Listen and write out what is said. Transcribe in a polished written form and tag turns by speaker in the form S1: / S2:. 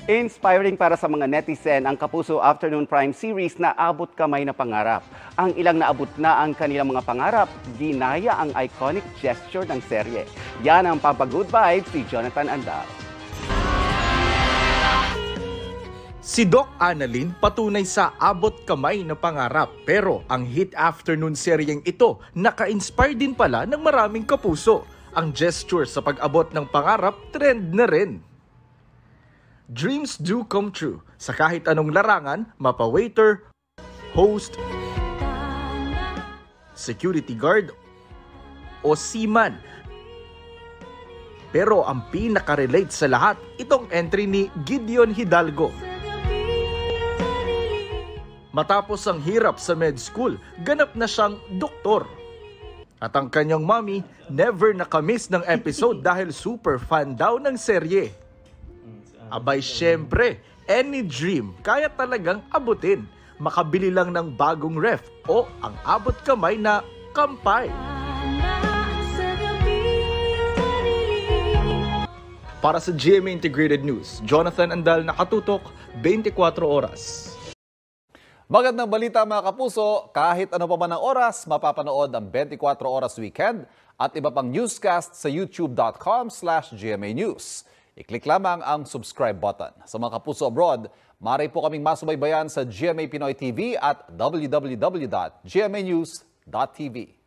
S1: Inspiring para sa mga netizen ang Kapuso Afternoon Prime series na Abot Kamay na Pangarap. Ang ilang naabot na ang kanilang mga pangarap, ginaya ang iconic gesture ng serye. Yan ang Papa-Good Vibes si Jonathan Andal.
S2: Si Doc Annalyn patunay sa abot kamay na pangarap, pero ang hit afternoon seryeng ito naka-inspire din pala ng maraming kapuso. Ang gesture sa pag-abot ng pangarap trend na rin. Dreams do come true sa kahit anong larangan, mapa-waiter, host, security guard o seaman. Pero ang pinaka-relate sa lahat, itong entry ni Gideon Hidalgo. Matapos ang hirap sa med school, ganap na siyang doktor. At ang kanyang mommy never nakamiss ng episode dahil super fan daw ng serye. Abay syempre, any dream kaya talagang abutin. Makabili lang ng bagong ref o ang abot kamay na kampay. Para sa GMA Integrated News, Jonathan Andal, nakatutok, 24 oras.
S3: Magandang balita mga kapuso, kahit ano pa man ang oras, mapapanood ang 24 Oras Weekend at iba pang newscast sa youtube.com/GMA News. I-click lamang ang subscribe button. Sa mga kapuso abroad, maaari po kaming masubaybayan sa GMA Pinoy TV at www.gmanews.tv.